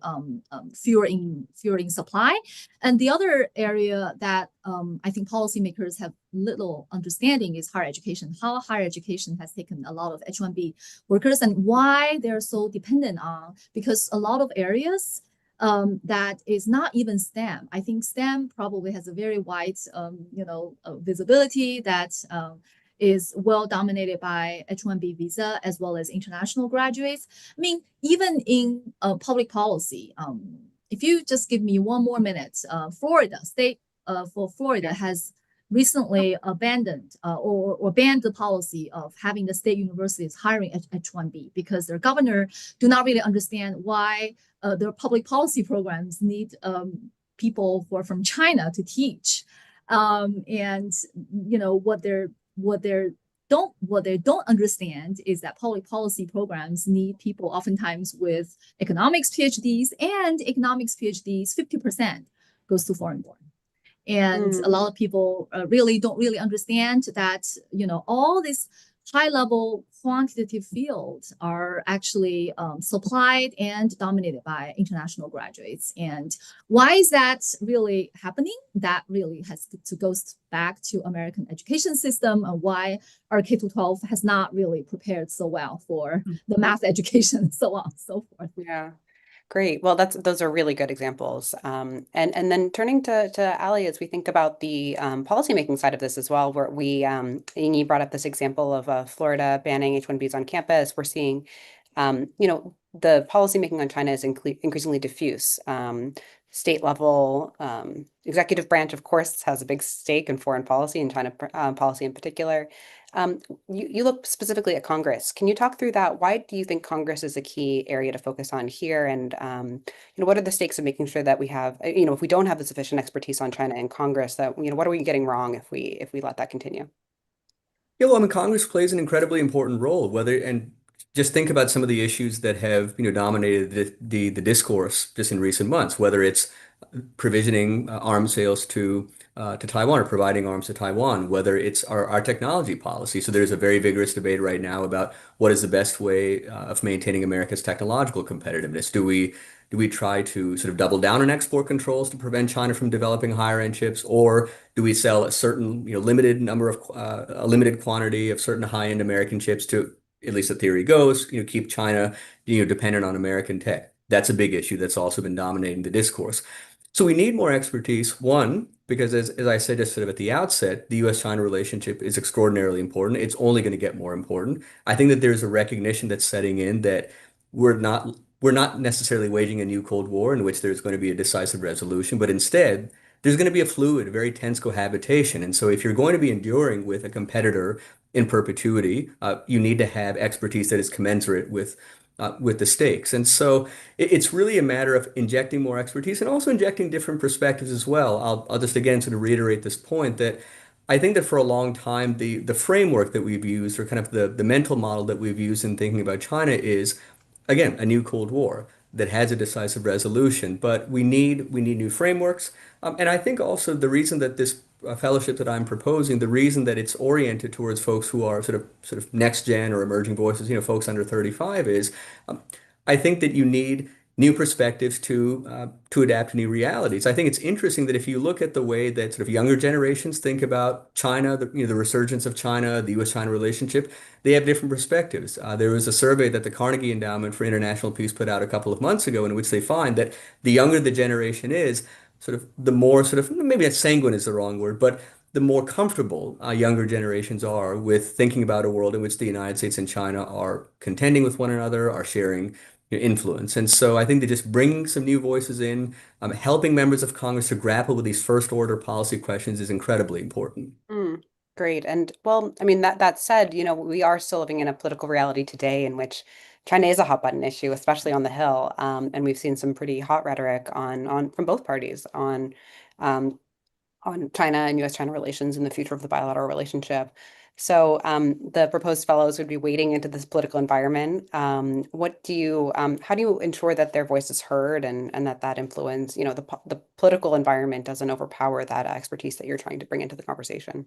fewer in supply. And the other area that I think policymakers have little understanding is higher education, how higher education has taken a lot of H-1B workers and why they're so dependent on, because a lot of areas that is not even STEM. I think STEM probably has a very wide, visibility that is well dominated by H-1B visa as well as international graduates. I mean, even in public policy, if you just give me 1 more minute, Florida has recently abandoned or banned the policy of having the state universities hiring H-1B because their governor do not really understand why their public policy programs need people who are from China to teach. And what they don't understand is that public policy programs need people oftentimes with economics PhDs, and economics PhDs, 50% goes to foreign-born. And a lot of people don't really understand that, all these high-level quantitative fields are actually supplied and dominated by international graduates. And why is that really happening? That really has to go back to American education system and why our K-12 has not really prepared so well for the math education and so on and so forth. Yeah. Great. Well, those are really good examples. And then turning to Ali, as we think about the policymaking side of this as well, where Yingyi brought up this example of Florida banning H-1Bs on campus. We're seeing, the policymaking on China is increasingly diffuse. State level executive branch, of course, has a big stake in foreign policy and China policy in particular. You look specifically at Congress. Can you talk through that? Why do you think Congress is a key area to focus on here? And what are the stakes of making sure that we have, if we don't have the sufficient expertise on China in Congress, that what are we getting wrong if we let that continue? Yeah, well, Congress plays an incredibly important role, and just think about some of the issues that have, dominated the discourse just in recent months, whether it's provisioning arms sales to Taiwan or providing arms to Taiwan, whether it's our technology policy. So there's a very vigorous debate right now about what is the best way of maintaining America's technological competitiveness. Do we try to sort of double down on export controls to prevent China from developing higher end chips, or do we sell a certain, limited number of a limited quantity of certain high end American chips to, at least the theory goes, keep China, dependent on American tech? That's a big issue that's also been dominating the discourse. So we need more expertise, one, because as I said just sort of at the outset, the US-China relationship is extraordinarily important. It's only going to get more important. I think that there's a recognition that's setting in that we're not necessarily waging a new Cold War in which there's going to be a decisive resolution, but instead there's going to be a fluid, very tense cohabitation. And so if you're going to be enduring with a competitor in perpetuity, you need to have expertise that is commensurate with the stakes. And so it's really a matter of injecting more expertise and also injecting different perspectives as well. I'll just again sort of reiterate this point that I think that for a long time, the framework that we've used, or kind of the mental model that we've used in thinking about China is, again, a new Cold War that has a decisive resolution. But we need new frameworks. And I think also the reason that this fellowship that I'm proposing, the reason that it's oriented towards folks who are sort of next gen or emerging voices, folks under 35, is I think that you need new perspectives to adapt to new realities. I think it's interesting that if you look at the way that sort of younger generations think about China, the resurgence of China, the U.S.-China relationship, they have different perspectives. There was a survey that the Carnegie Endowment for International Peace put out a couple of months ago in which they find that the younger the generation is, sort of the more sort of, maybe that's sanguine is the wrong word, but the more comfortable younger generations are with thinking about a world in which the United States and China are contending with one another, are sharing influence. And so I think that just bringing some new voices in, helping members of Congress to grapple with these first order policy questions is incredibly important. Great. And well, I mean, that said, we are still living in a political reality today in which China is a hot button issue, especially on the Hill. And we've seen some pretty hot rhetoric on from both parties um, on China and US-China relations and the future of the bilateral relationship. So the proposed fellows would be wading into this political environment. How do you ensure that their voice is heard and that influence, the political environment doesn't overpower that expertise that you're trying to bring into the conversation?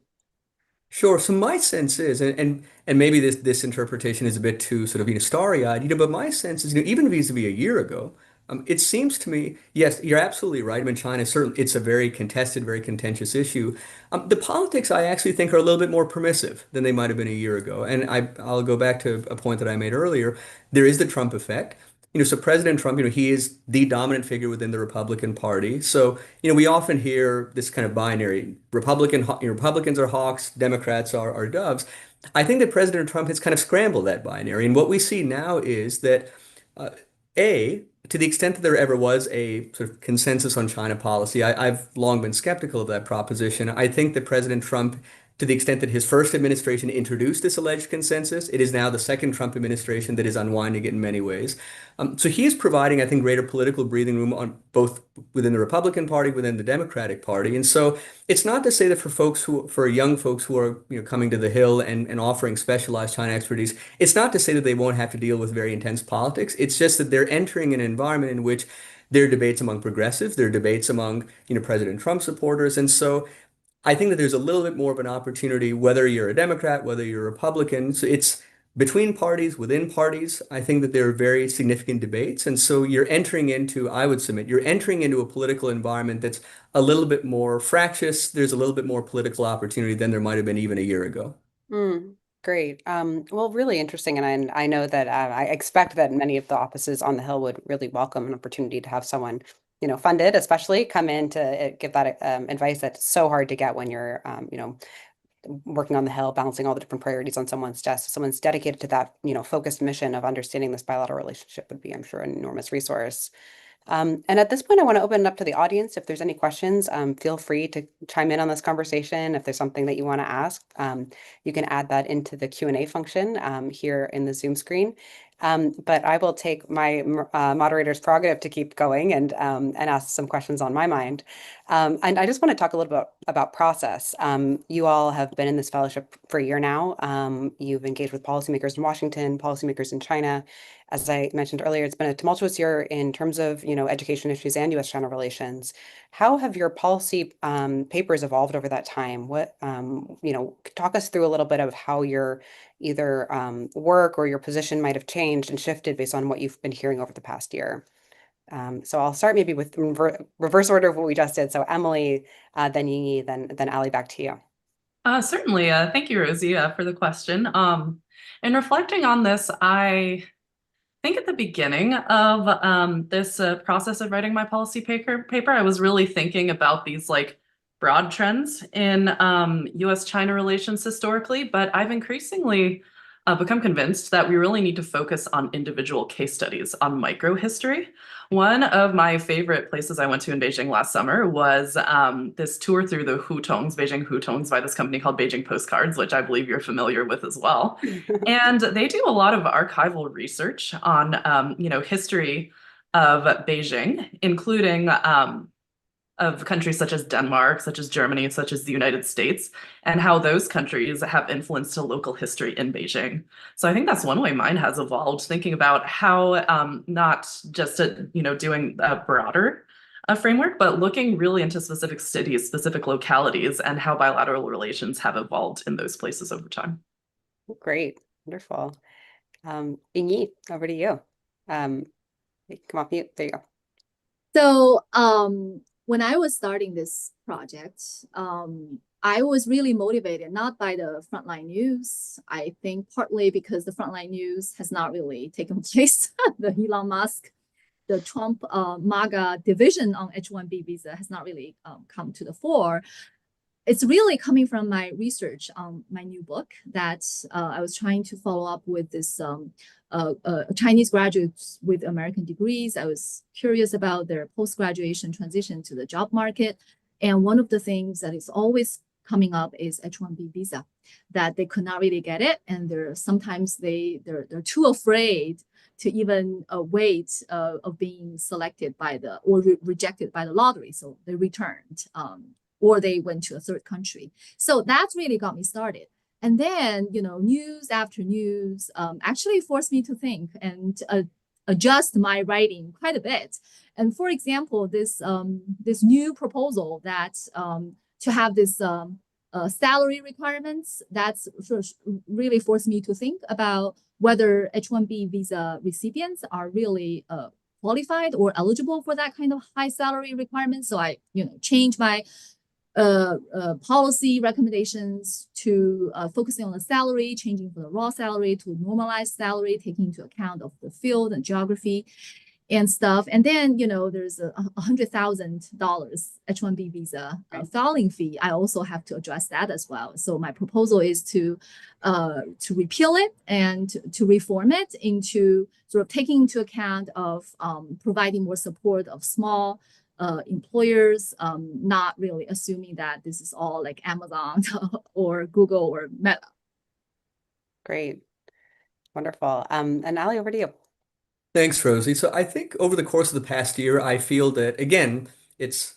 Sure. So my sense is, and maybe this interpretation is a bit too sort of starry-eyed, but my sense is, even vis-a-vis a year ago, it seems to me, yes, you're absolutely right. I mean, China certainly it's a very contested, very contentious issue. The politics I actually think are a little bit more permissive than they might have been a year ago. And I'll go back to a point that I made earlier. There is the Trump effect. So President Trump, he is the dominant figure within the Republican Party. So, we often hear this kind of binary, Republicans are hawks, Democrats are doves. I think that President Trump has kind of scrambled that binary. And what we see now is that, to the extent that there ever was a sort of consensus on China policy, I've long been skeptical of that proposition. I think that President Trump, to the extent that his first administration introduced this alleged consensus, it is now the second Trump administration that is unwinding it in many ways. So he is providing, I think, greater political breathing room on both within the Republican Party, within the Democratic Party. And so it's not to say that for young folks who are coming to the Hill and offering specialized China expertise, it's not to say that they won't have to deal with very intense politics. It's just that they're entering an environment in which there are debates among progressives, there are debates among President Trump supporters, and so I think that there's a little bit more of an opportunity, whether you're a Democrat, whether you're a Republican. So it's between parties, within parties. I think that there are very significant debates. And so I would submit, you're entering into a political environment that's a little bit more fractious. There's a little bit more political opportunity than there might have been even a year ago. Great. Well, really interesting. And I know that I expect that many of the offices on the Hill would really welcome an opportunity to have someone funded, especially come in to give that advice that's so hard to get when you're, working on the Hill, balancing all the different priorities on someone's desk. So someone's dedicated to that, focused mission of understanding this bilateral relationship would be, I'm sure, an enormous resource. And at this point, I want to open it up to the audience. If there's any questions, feel free to chime in on this conversation. If there's something that you want to ask, you can add that into the Q&A function here in the Zoom screen. But I will take my moderator's prerogative to keep going and ask some questions on my mind. And I just want to talk a little bit about process. You all have been in this fellowship for a year now. You've engaged with policymakers in Washington, policymakers in China. As I mentioned earlier, it's been a tumultuous year in terms of, education issues and U.S.-China relations. How have your policy papers evolved over that time? What, talk us through a little bit of how your either work or your position might have changed and shifted based on what you've been hearing over the past year. So I'll start maybe with reverse order of what we just did. So Emily, then Yingyi, then Ali, back to you. Certainly. Thank you, Rosie, for the question. In reflecting on this, I think at the beginning of this process of writing my policy paper, I was really thinking about these like broad trends in U.S.-China relations historically, but I've increasingly become convinced that we really need to focus on individual case studies on microhistory. One of my favorite places I went to in Beijing last summer was this tour through the Hutongs, Beijing Hutongs, by this company called Beijing Postcards, which I believe you're familiar with as well. And they do a lot of archival research on, history of Beijing, including of countries such as Denmark, such as Germany, such as the United States, and how those countries have influenced a local history in Beijing. So I think that's one way mine has evolved, thinking about how not just doing a broader framework, but looking really into specific cities, specific localities, and how bilateral relations have evolved in those places over time. Great, wonderful. Yingyi, over to you. Come off mute. There you go. So when I was starting this project, I was really motivated not by the frontline news. I think partly because the frontline news has not really taken place. The Elon Musk, the Trump MAGA division on H-1B visa has not really come to the fore. It's really coming from my research on my new book that I was trying to follow up with this Chinese graduates with American degrees. I was curious about their post-graduation transition to the job market. And one of the things that is always coming up is H-1B visa, that they could not really get it. And sometimes they're too afraid to even wait of being selected by or rejected by the lottery. So they returned. Or they went to a third country. So that's really got me started. And then, news after news actually forced me to think and adjust my writing quite a bit. And for example, this new proposal that to have this salary requirements, that's really forced me to think about whether H-1B visa recipients are really qualified or eligible for that kind of high salary requirements. So I, changed my policy recommendations to focusing on the salary, changing from the raw salary to normalized salary, taking into account of the field and geography and stuff. And then, there's a $100,000 H-1B visa filing fee. I also have to address that as well. So my proposal is to repeal it and to reform it into sort of taking into account of providing more support of small employers, not really assuming that this is all like Amazon or Google or Meta. Great. Wonderful. And Ali, over to you. Thanks, Rosie. So I think over the course of the past year, I feel that, again, it's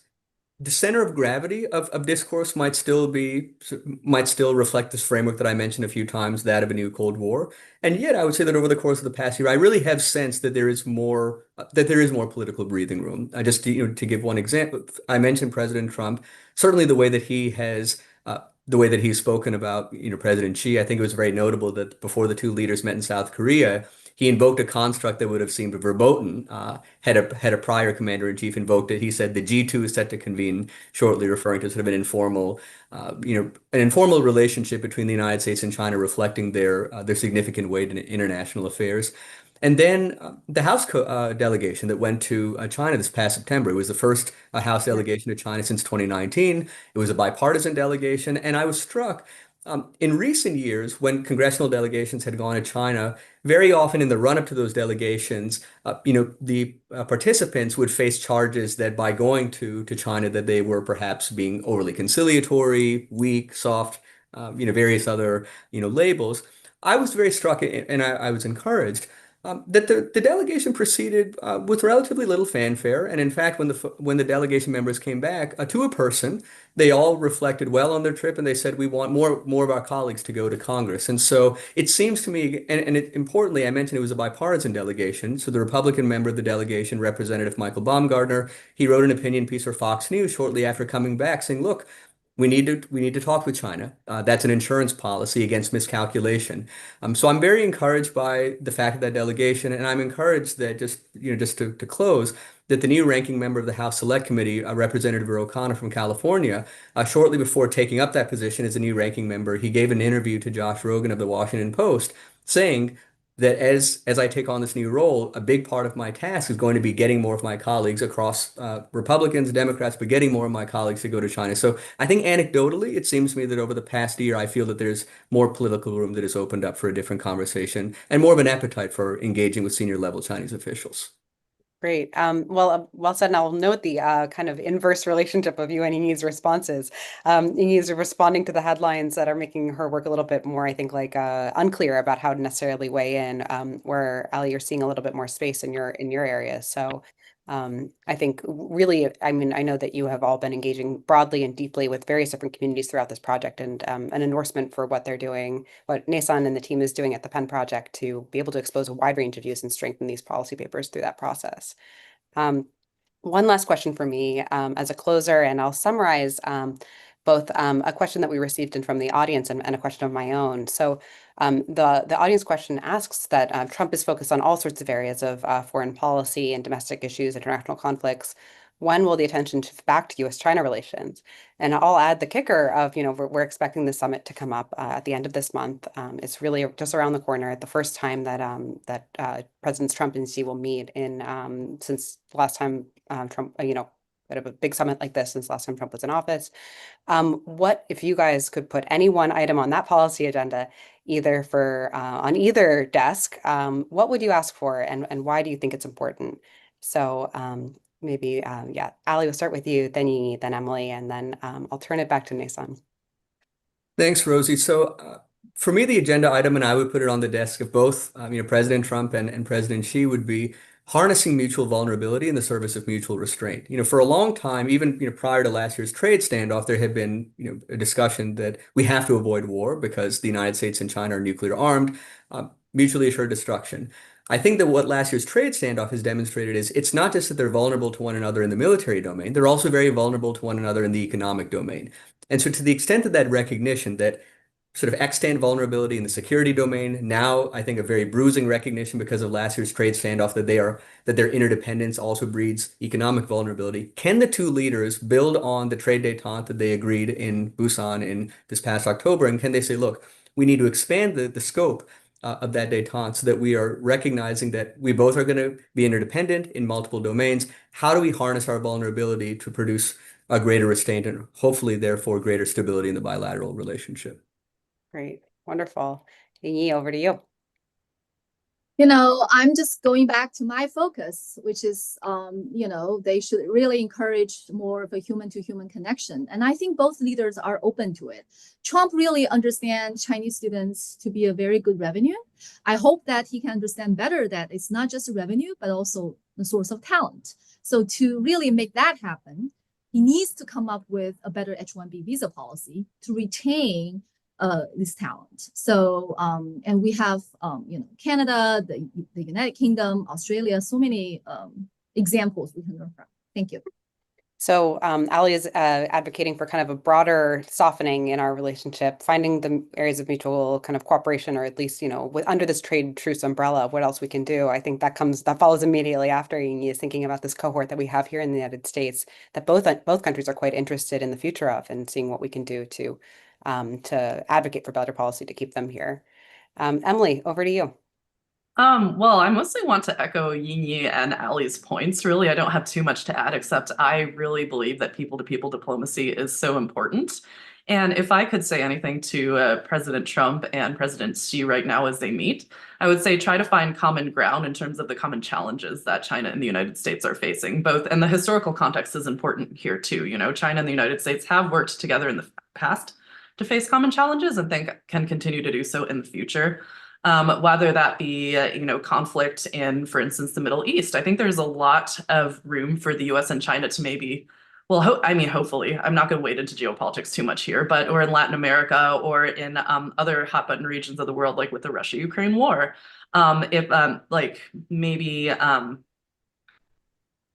the center of gravity of discourse might still reflect this framework that I mentioned a few times, that of a new Cold War. And yet I would say that over the course of the past year, I really have sensed that there is more political breathing room. I just, to give one example, I mentioned President Trump. Certainly the way that he's spoken about, President Xi, I think it was very notable that before the two leaders met in South Korea, he invoked a construct that would have seemed verboten had a prior commander-in-chief invoked it. He said the G2 is set to convene shortly, referring to sort of an informal relationship between the United States and China, reflecting their significant weight in international affairs. And then the House delegation that went to China this past September, it was the first House delegation to China since 2019. It was a bipartisan delegation, and I was struck. In recent years, when congressional delegations had gone to China, very often in the run-up to those delegations, the participants would face charges that by going to China, that they were perhaps being overly conciliatory, weak, soft, various other, labels. I was very struck and I was encouraged that the delegation proceeded with relatively little fanfare. And in fact, when the delegation members came back, to a person, they all reflected well on their trip, and they said, we want more of our colleagues to go to Congress. And so it seems to me, importantly, I mentioned it was a bipartisan delegation. So the Republican member of the delegation, Representative Michael Baumgartner, he wrote an opinion piece for Fox News shortly after coming back saying, look, we need to talk with China. That's an insurance policy against miscalculation. So I'm very encouraged by the fact of that delegation, and I'm encouraged that just to close, that the new ranking member of the House Select Committee, Representative O'Connor from California, shortly before taking up that position as a new ranking member, he gave an interview to Josh Rogan of the Washington Post, saying that as I take on this new role, a big part of my task is going to be getting more of my colleagues across Republicans, Democrats, but getting more of my colleagues to go to China. So I think anecdotally, it seems to me that over the past year, I feel that there's more political room that has opened up for a different conversation and more of an appetite for engaging with senior level Chinese officials. Great. Well said. And I'll note the kind of inverse relationship of you and Yingyi's responses. Yingyi's responding to the headlines that are making her work a little bit more, I think, like unclear about how to necessarily weigh in. Where Ali, you're seeing a little bit more space in your area. So I think really, I mean, I know that you have all been engaging broadly and deeply with various different communities throughout this project, and an endorsement for what they're doing, what Nason and the team is doing at the Penn Project to be able to expose a wide range of views and strengthen these policy papers through that process. One last question for me as a closer, and I'll summarize both a question that we received in from the audience and a question of my own. So the audience question asks that Trump is focused on all sorts of areas of foreign policy and domestic issues, international conflicts. When will the attention shift back to U.S.-China relations? And I'll add the kicker of, we're expecting the summit to come up at the end of this month. It's really just around the corner. The first time that Presidents Trump and Xi will meet since the last time Trump, at a big summit like this since last time Trump was in office. What if you guys could put any one item on that policy agenda, either for on either desk, what would you ask for, and why do you think it's important? So maybe, Ali, we'll start with you, then Yingyi, then Emily, and then I'll turn it back to Nason. Thanks, Rosie. So for me, the agenda item, and I would put it on the desk of both President Trump and President Xi, would be harnessing mutual vulnerability in the service of mutual restraint. For a long time, even prior to last year's trade standoff, there had been a discussion that we have to avoid war because the United States and China are nuclear armed, mutually assured destruction. I think that what last year's trade standoff has demonstrated is it's not just that they're vulnerable to one another in the military domain, they're also very vulnerable to one another in the economic domain. And so to the extent of that recognition that sort of extant vulnerability in the security domain, now I think a very bruising recognition because of last year's trade standoff that their interdependence also breeds economic vulnerability. Can the two leaders build on the trade détente that they agreed in Busan in this past October? And can they say, look, we need to expand the scope of that détente so that we are recognizing that we both are going to be interdependent in multiple domains. How do we harness our vulnerability to produce a greater restraint and hopefully, therefore, greater stability in the bilateral relationship? Great. Wonderful. Yingyi, over to you. I'm just going back to my focus, which is, they should really encourage more of a human-to-human connection. And I think both leaders are open to it. Trump really understands Chinese students to be a very good revenue. I hope that he can understand better that it's not just a revenue, but also the source of talent. So to really make that happen, he needs to come up with a better H-1B visa policy to retain this talent. So, and we have, Canada, the United Kingdom, Australia, so many examples we can learn from. Thank you. So Ali is advocating for kind of a broader softening in our relationship, finding the areas of mutual kind of cooperation, or at least, under this trade truce umbrella of what else we can do. I think that follows immediately after Yingyi is thinking about this cohort that we have here in the United States that both countries are quite interested in the future of, and seeing what we can do to advocate for better policy to keep them here. Emily, over to you. Well, I mostly want to echo Yingyi and Ali's points. Really, I don't have too much to add, except I really believe that people-to-people diplomacy is so important. And if I could say anything to President Trump and President Xi right now as they meet, I would say try to find common ground in terms of the common challenges that China and the United States are facing. Both, and the historical context is important here too. China and the United States have worked together in the past to face common challenges and think can continue to do so in the future. whether that be, conflict in, for instance, the Middle East. I think there's a lot of room for the US and China to maybe, well, hopefully, I'm not going to wade into geopolitics too much here, but or in Latin America or in other hot button regions of the world, like with the Russia-Ukraine war, if maybe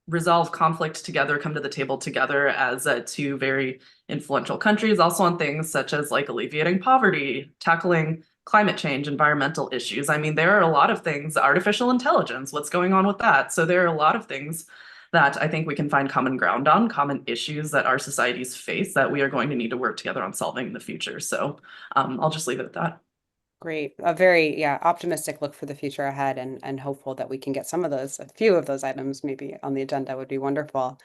resolve conflict together, come to the table together as two very influential countries, also on things such as like alleviating poverty, tackling climate change, environmental issues. I mean, there are a lot of things, artificial intelligence, what's going on with that? So there are a lot of things that I think we can find common ground on, common issues that our societies face that we are going to need to work together on solving in the future. So I'll just leave it at that. Great. A very, optimistic look for the future ahead and hopeful that we can get a few of those items maybe on the agenda would be wonderful.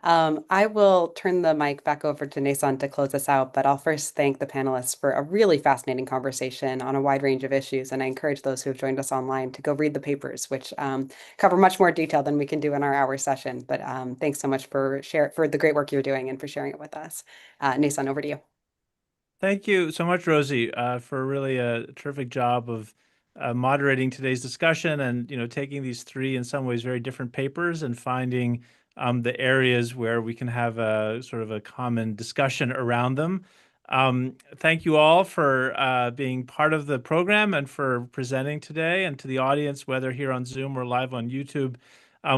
I will turn the mic back over to Nason to close us out, but I'll first thank the panelists for a really fascinating conversation on a wide range of issues. And I encourage those who have joined us online to go read the papers, which cover much more detail than we can do in our hour session. But thanks so much for the great work you're doing and for sharing it with us. Nason, over to you. Thank you so much, Rosie, for really a terrific job of moderating today's discussion and taking these three in some ways very different papers and finding the areas where we can have a sort of a common discussion around them. Thank you all for being part of the program and for presenting today, and to the audience, whether here on Zoom or live on YouTube.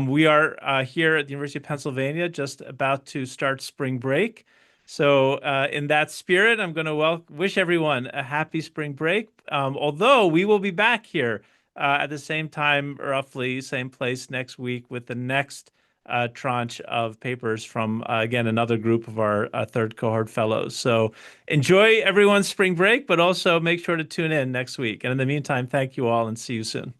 We are here at the University of Pennsylvania, just about to start spring break. So in that spirit, I'm going to wish everyone a happy spring break, although we will be back here at the same time, roughly same place next week with the next tranche of papers from, again, another group of our third cohort fellows. So enjoy everyone's spring break, but also make sure to tune in next week. And in the meantime, thank you all and see you soon.